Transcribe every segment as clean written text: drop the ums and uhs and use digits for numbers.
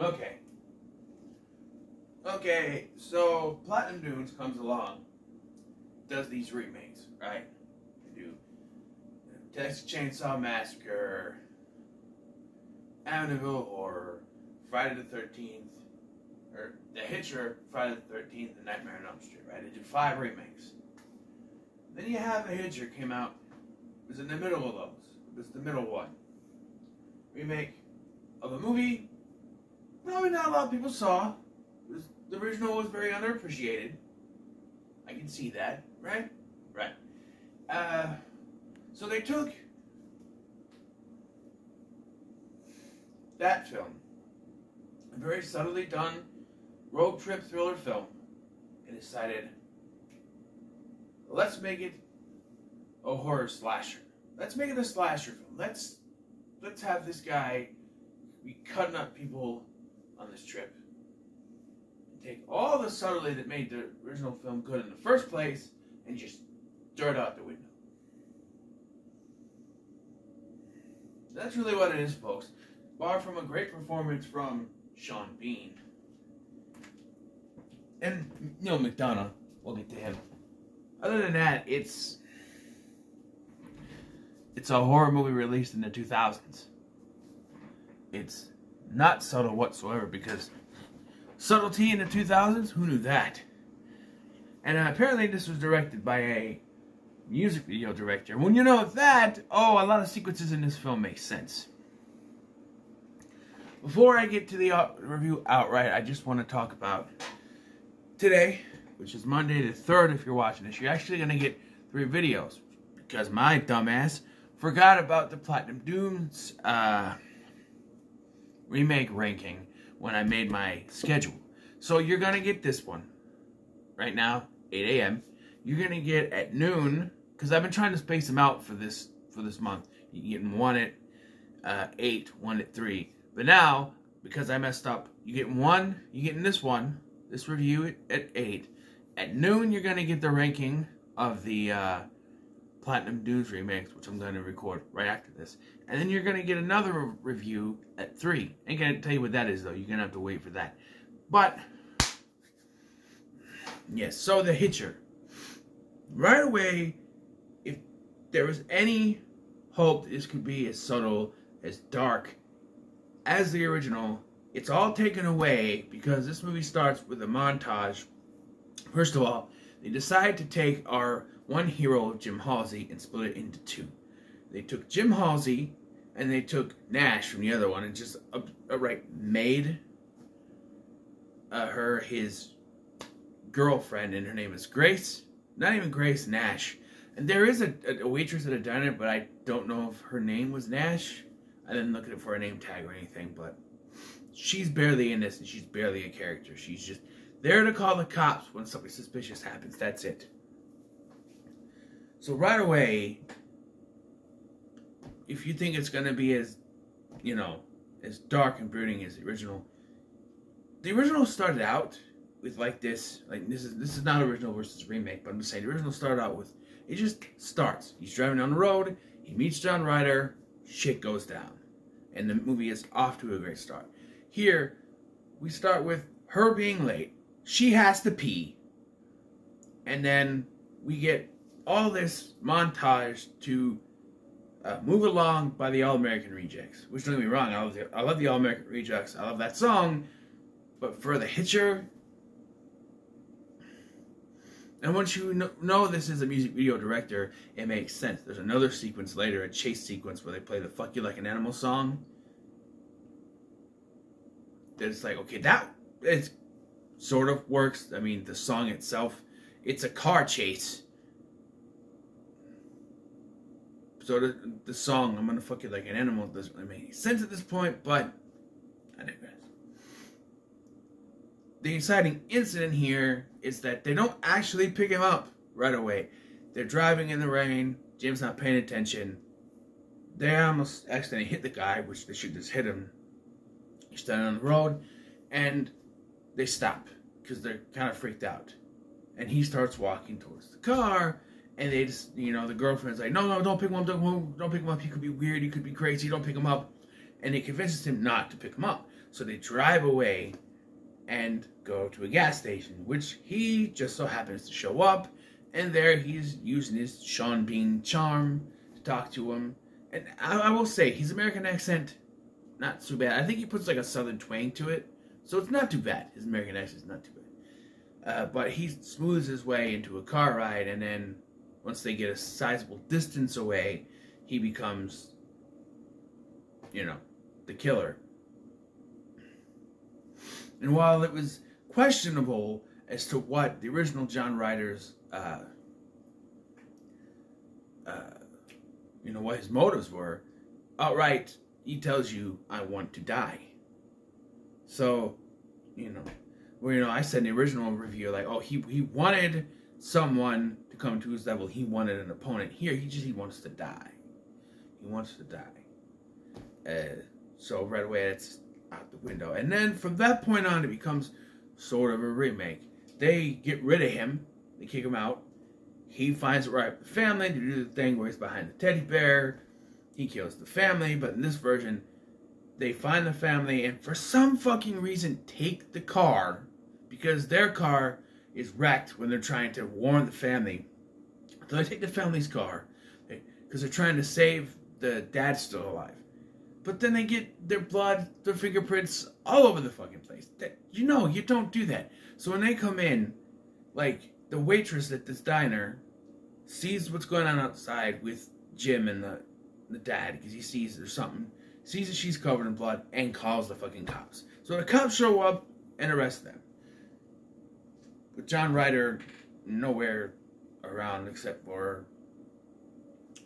Okay. Okay, so Platinum Dunes comes along, does these remakes, right? They do Texas Chainsaw Massacre, Amityville Horror, Friday the 13th, or The Hitcher, Friday the 13th, and Nightmare on Elm Street, right? They do 5 remakes. Then you have The Hitcher came out. It was in the middle of those. It was the middle one. Remake of a movie probably not a lot of people saw. The original was very underappreciated. I can see that, right? Right. So they took that film, a very subtly done road trip thriller film, and decided, let's make it a horror slasher. Let's make it a slasher film. Let's have this guy be cutting up people on this trip. And take all the subtlety that made the original film good in the first place and just throw it out the window. That's really what it is, folks. Bar from a great performance from Sean Bean. And Neil McDonough. We'll get to him. Other than that, it's a horror movie released in the 2000s. It's not subtle whatsoever, because subtlety in the 2000s, who knew that? And apparently this was directed by a music video director. When you know that, oh, a lot of sequences in this film make sense. Before I get to the review outright, I just want to talk about today, which is Monday the 3rd if you're watching this. You're actually going to get 3 videos, because my dumbass forgot about the Platinum Dunes remake ranking when I made my schedule. So you're going to get this one right now, 8 a.m. You're going to get at noon, because I've been trying to space them out for this month. You get one at 8, one at 3. But now, because I messed up, you get this review at 8. At noon, you're going to get the ranking of the Platinum Dunes remakes, which I'm going to record right after this. And then you're going to get another review at 3. I ain't going to tell you what that is, though. You're going to have to wait for that. But, yes, so The Hitcher. Right away, if there was any hope that this could be as subtle, as dark as the original, it's all taken away because this movie starts with a montage. First of all, they decide to take our one hero, Jim Halsey, and split it into 2. They took Jim Halsey and they took Nash from the other one and just outright made her his girlfriend, and her name is Grace. Not even Grace, Nash. And there is a waitress at a diner, but I don't know if her name was Nash. I didn't look at it for a name tag or anything, but she's barely in this, and she's barely a character. She's just there to call the cops when something suspicious happens. That's it. So right away, if you think it's going to be as, as dark and brooding as the original started out with this is not original versus remake, but I'm just saying the original started out with, it just starts. He's driving down the road, he meets John Ryder, shit goes down. And the movie is off to a great start. Here, we start with her being late. She has to pee. And then we get all this montage to move along by the All-American Rejects. Which, don't get me wrong, I love the All-American Rejects. I love that song. But for The Hitcher, and once you know this is a music video director, it makes sense. There's another sequence later, a chase sequence, where they play the Fuck You Like an Animal song. It's like, okay, it sort of works. I mean, the song itself, it's a car chase. So the song, I'm gonna fuck you like an animal, doesn't really make any sense at this point, but I digress. The exciting incident here is that they don't actually pick him up right away. They're driving in the rain. Jim's not paying attention. They almost accidentally hit the guy, which they should just hit him. He's standing on the road, and they stop because they're kind of freaked out. And he starts walking towards the car, and they just, the girlfriend's like, no, don't pick him up, don't pick him up. He could be weird, he could be crazy, don't pick him up. and it convinces him not to pick him up. So they drive away and go to a gas station, which he just so happens to show up, and there he's using his Sean Bean charm to talk to him. And I will say, his American accent, not too bad. I think he puts like a southern twang to it, so it's not too bad. His American accent is not too bad. But he smooths his way into a car ride, and then once they get a sizable distance away, he becomes, you know, the killer. And while it was questionable as to what the original John Ryder's, what his motives were, outright, he tells you, I want to die. So, I said in the original review, like, oh, he wanted someone to come to his level. He wanted an opponent. Here, he wants to die. He wants to die. So right away, it's out the window. And then from that point on, it becomes sort of a remake. They get rid of him. They kick him out. He finds it right with the family to do the thing where he's behind the teddy bear. He kills the family. But in this version, they find the family and for some fucking reason take the car, because their car is wrecked when they're trying to warn the family. So they take the family's car because they're trying to save the dad's still alive. But then they get their blood, their fingerprints all over the fucking place. You don't do that. So when they come in, like, the waitress at this diner sees what's going on outside with Jim and the dad, because he sees there's something, sees that she's covered in blood, and calls the fucking cops. So the cops show up and arrest them. With John Ryder nowhere around except for,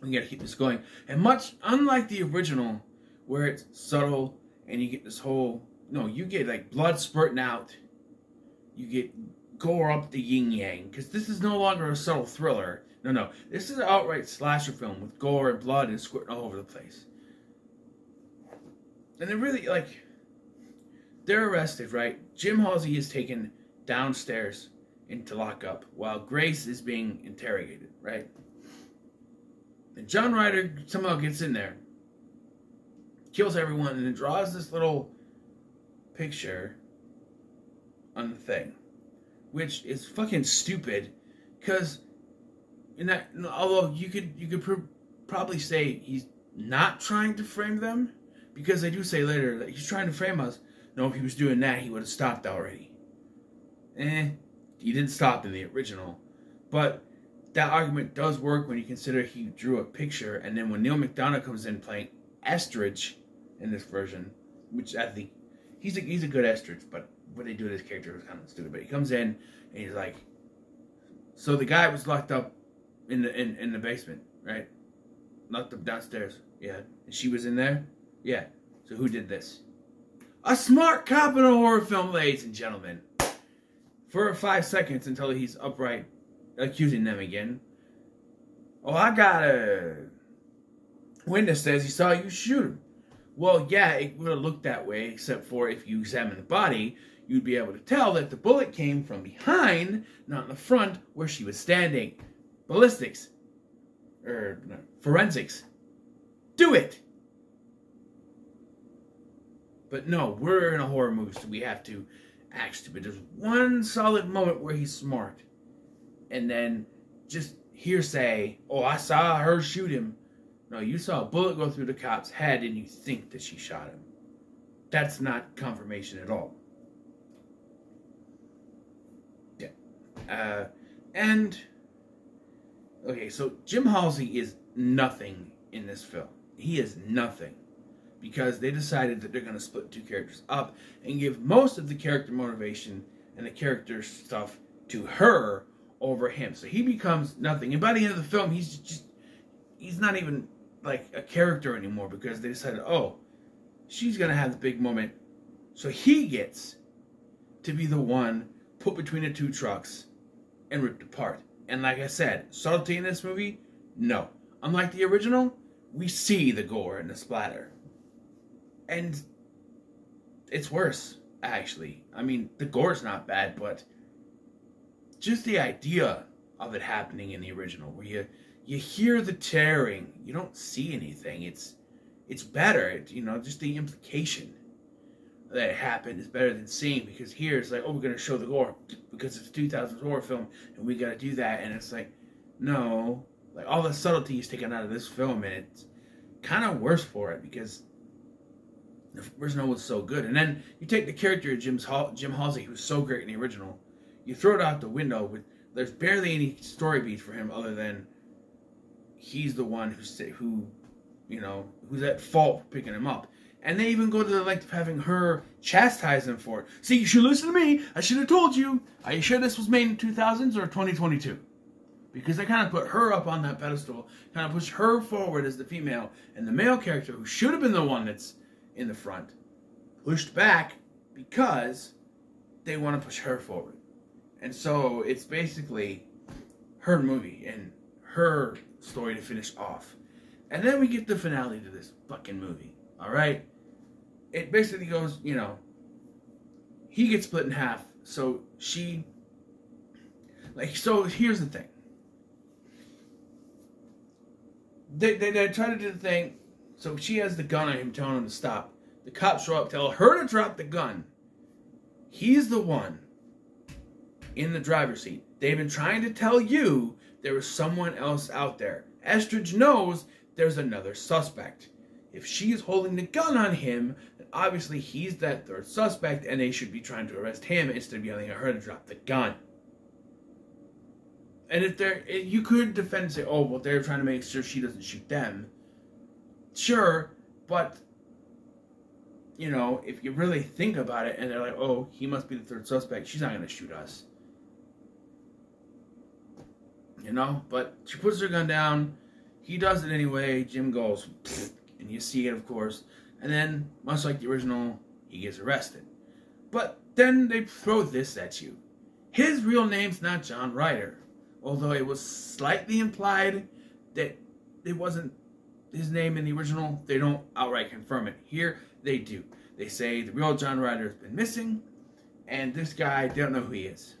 we gotta keep this going. And much unlike the original, where it's subtle and you get this whole, you get like blood spurting out, you get gore up the yin yang, because this is no longer a subtle thriller. No, this is an outright slasher film with gore and blood and squirting all over the place. And they're really, they're arrested, right? Jim Halsey is taken downstairs into lockup while Grace is being interrogated, right? And John Ryder somehow gets in there, kills everyone, and then draws this little picture on the thing, which is fucking stupid, because although you could probably say he's not trying to frame them, because they do say later that he's trying to frame us. No, if he was doing that, he would have stopped already. He didn't stop in the original, but that argument does work when you consider he drew a picture, and then when Neil McDonough comes in playing Estridge in this version, which I think he's a good Estridge, but what they do with his character is kind of stupid. But he comes in and he's like, so the guy was locked up in the basement, right? Locked up downstairs. Yeah. And she was in there? Yeah. So who did this? A smart cop in a horror film, ladies and gentlemen. For 5 seconds until he's upright accusing them again. Oh, I got a witness says he saw you shoot him. Well, yeah, it would have looked that way, except for if you examine the body, you'd be able to tell that the bullet came from behind, not in the front, where she was standing. Ballistics. Forensics. Do it! But no, we're in a horror movie, so we have to act stupid. There's one solid moment where he's smart. And then just hearsay, oh, I saw her shoot him. No, you saw a bullet go through the cop's head and you think that she shot him. That's not confirmation at all. Yeah. Okay, so Jim Halsey is nothing in this film. He is nothing. Because they decided that they're going to split two characters up and give most of the character motivation and the character stuff to her over him. So he becomes nothing. And by the end of the film, he's not even like a character anymore, because they decided, oh, she's going to have the big moment. So he gets to be the one put between the two trucks and ripped apart. And like I said, subtlety in this movie, no. Unlike the original, we see the gore and the splatter. And it's worse, actually. I mean, the gore's not bad, but just the idea of it happening in the original, where you hear the tearing, you don't see anything. It's it's better. Just the implication that it happened is better than seeing, because here it's like, oh, we're going to show the gore because it's a 2000s horror film and we got to do that. And it's like, no, like all the subtlety is taken out of this film, and it's kind of worse for it because the original was so good. And then you take the character of Jim Halsey, who was so great in the original, you throw it out the window. There's barely any story beats for him other than he's the one who's at fault for picking him up. And they even go to the length of having her chastise him for it. See, you should listen to me. I should have told you. Are you sure this was made in 2000s or 2022? Because they kind of put her up on that pedestal, kind of push her forward as the female, and the male character, who should have been the one that's in the front, pushed back because they want to push her forward. And so it's basically her movie and her story to finish off. And then we get the finale to this fucking movie. Alright? It basically goes, he gets split in half. So so here's the thing. They try to do the thing. So she has the gun on him, telling him to stop. The cops show up, tell her to drop the gun. He's the one in the driver's seat. They've been trying to tell you there was someone else out there. Estridge knows there's another suspect. If she is holding the gun on him, then obviously he's that third suspect, and they should be trying to arrest him instead of yelling at her to drop the gun. And you could defend and say, oh, well, they're trying to make sure she doesn't shoot them. Sure, but, if you really think about it, and they're like, oh, he must be the third suspect, she's not going to shoot us. But she puts her gun down. He does it anyway. Jim goes, pfft, and you see it, of course. And then, much like the original, he gets arrested. But then they throw this at you. His real name's not John Ryder. Although it was slightly implied that it wasn't his name in the original, they don't outright confirm it. Here, they do. They say the real John Ryder has been missing, and this guy, they don't know who he is.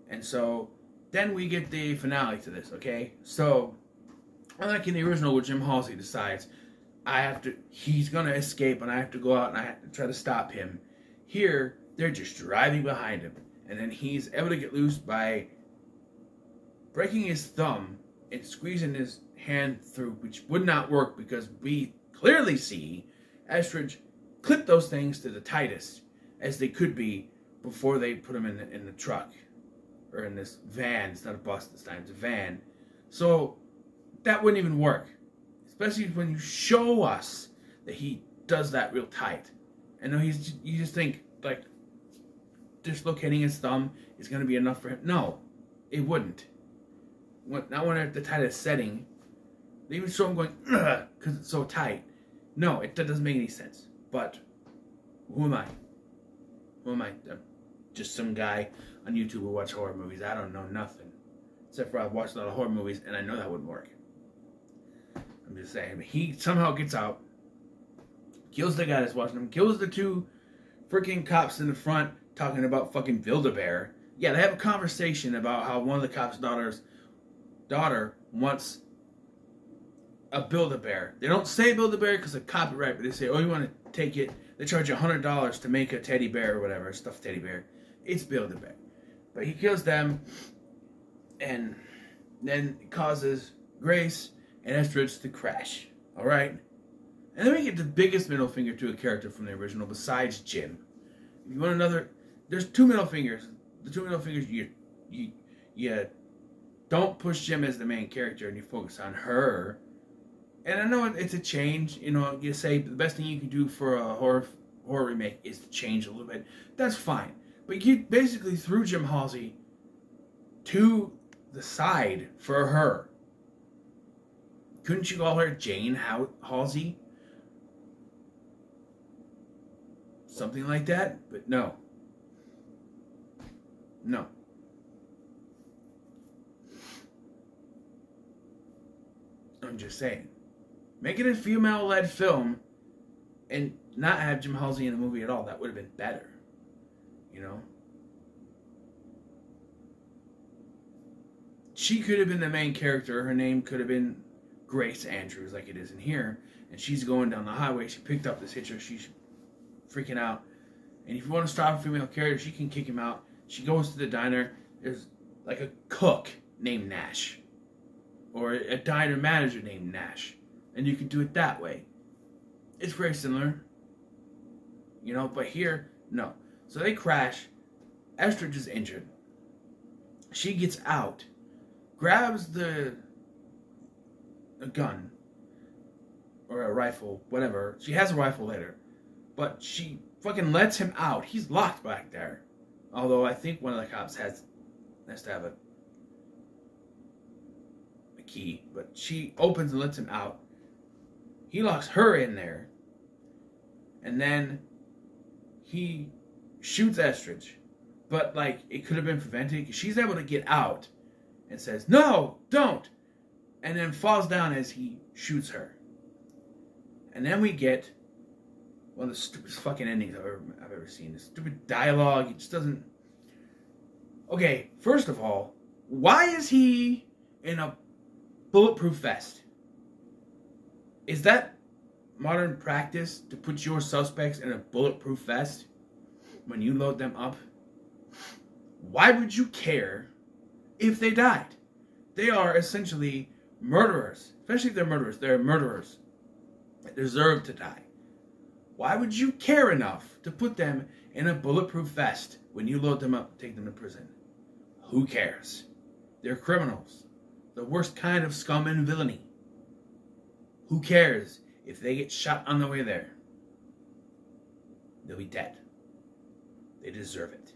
And so, then we get the finale to this, okay? So, unlike in the original where Jim Halsey decides, he's gonna escape and I have to go out and I have to try to stop him. Here, they're just driving behind him. And then he's able to get loose by breaking his thumb and squeezing his hand through, which would not work because we clearly see Estridge clip those things to the tightest as they could be before they put him in the truck. Or in this van. It's not a bus this time, it's a van. So, that wouldn't even work. Especially when you show us that he does that real tight. And you just think, like, dislocating his thumb is going to be enough for him. No, it wouldn't. Not when they're at the tightest setting. They even show him going, ugh, because it's so tight. No, that doesn't make any sense. But, who am I? Who am I? I'm just some guy on YouTube who watch horror movies. I don't know nothing. Except for I've watched a lot of horror movies, and I know that wouldn't work. I'm just saying. He somehow gets out, kills the guy that's watching him, kills the two freaking cops in the front talking about fucking Build-A-Bear. Yeah, they have a conversation about how one of the cops' daughter wants a Build-A-Bear. They don't say Build-A-Bear because of copyright, but they say, oh, you want to take it? They charge you $100 to make a teddy bear or whatever, a stuffed teddy bear. It's Build-A-Bear. But he kills them, and then causes Grace and Estridge to crash. Alright? And then we get the biggest middle finger to a character from the original besides Jim. If you want another, there's two middle fingers. The two middle fingers, you don't push Jim as the main character and you focus on her. And I know it's a change. You say the best thing you can do for a horror remake is to change a little bit. That's fine. But you basically threw Jim Halsey to the side for her. Couldn't you call her Jane Halsey? Something like that? But no. No. I'm just saying. Make it a female-led film and not have Jim Halsey in the movie at all. That would have been better. She could have been the main character. Her name could have been Grace Andrews like it is in here. And she's going down the highway. She picked up this Hitcher. She's freaking out. And if you want to stop a female character, she can kick him out. She goes to the diner. There's like a cook named Nash. Or a diner manager named Nash. And you can do it that way. It's very similar. You know, but here, no. So they crash. Estridge is injured. She gets out. Grabs a gun. Or a rifle. Whatever. She has a rifle later. But she fucking lets him out. He's locked back there. Although I think one of the cops has to have a key. But she opens and lets him out. He locks her in there. And then he shoots Estridge. But, like, it could have been prevented. Because she's able to get out. And says, no, don't. And then falls down as he shoots her. And then we get one of the stupidest fucking endings I've ever seen. This stupid dialogue. It just doesn't... Okay, first of all, why is he in a bulletproof vest? Is that modern practice to put your suspects in a bulletproof vest when you load them up? Why would you care if they died? They are essentially murderers. Especially if they're murderers. They're murderers that deserve to die. Why would you care enough to put them in a bulletproof vest when you load them up and take them to prison? Who cares? They're criminals. The worst kind of scum and villainy. Who cares if they get shot on the way there? They'll be dead. They deserve it.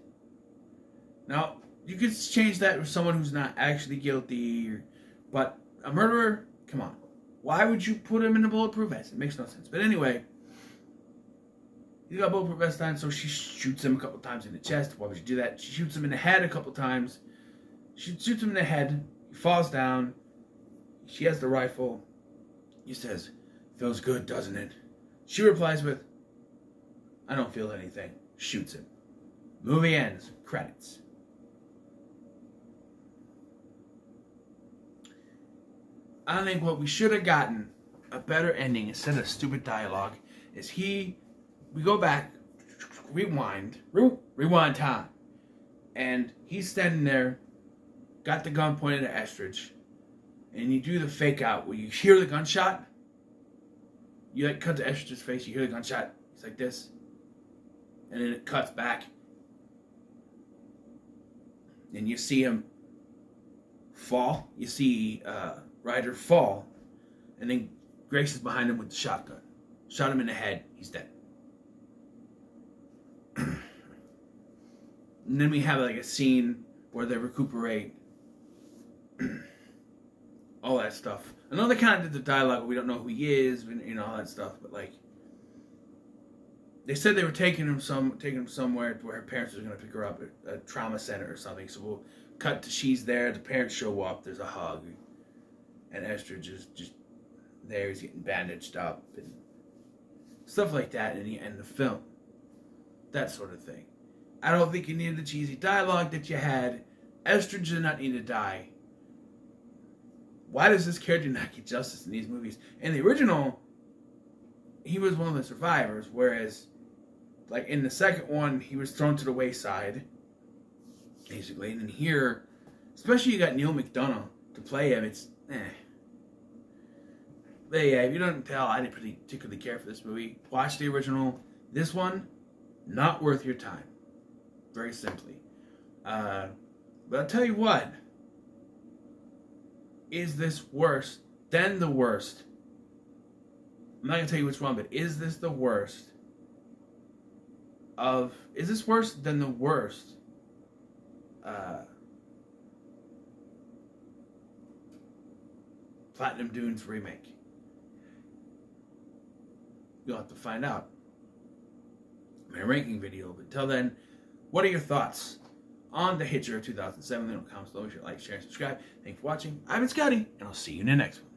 Now, you could change that with someone who's not actually guilty, but a murderer, come on. Why would you put him in a bulletproof vest? It makes no sense. But anyway, he's got a bulletproof vest on, so she shoots him a couple times in the chest. Why would you do that? She shoots him in the head a couple times. She shoots him in the head. He falls down. She has the rifle. He says, feels good, doesn't it? She replies with, I don't feel anything. Shoots him. Movie ends. Credits. I think what we should have gotten, a better ending instead of stupid dialogue, is we go back, rewind time, and he's standing there, got the gun pointed at Estridge, and you do the fake out where you hear the gunshot, you like cut to Estridge's face, you hear the gunshot, it's like this, and then it cuts back, and you see him fall, you see Ryder fall, and then Grace is behind him with the shotgun. Shot him in the head, he's dead. And then we have like a scene where they recuperate, all that stuff. I know they kind of did the dialogue, we don't know who he is, you know, all that stuff, but like, they said they were taking him somewhere where her parents were going to pick her up at a trauma center or something, so we'll cut to she's there, the parents show up, there's a hug, and Estridge is just there, he's getting bandaged up, and stuff like that in the end of the film. That sort of thing. I don't think you needed the cheesy dialogue that you had. Estridge did not need to die. Why does this character not get justice in these movies? In the original, he was one of the survivors, whereas, like, in the second one, he was thrown to the wayside, basically, and then here, especially you got Neil McDonough to play him, it's, But yeah, if you don't tell, I didn't particularly care for this movie. Watch the original. This one, not worth your time. Very simply. But I'll tell you what. Is this worse than the worst? I'm not going to tell you which one, but is this the worst is this worse than the worst Platinum Dunes remake? You'll have to find out in my ranking video. But until then, what are your thoughts on The Hitcher 2007? Leave in the comments below. Like, share, and subscribe. Thanks for watching. I've been Scotty, and I'll see you in the next one.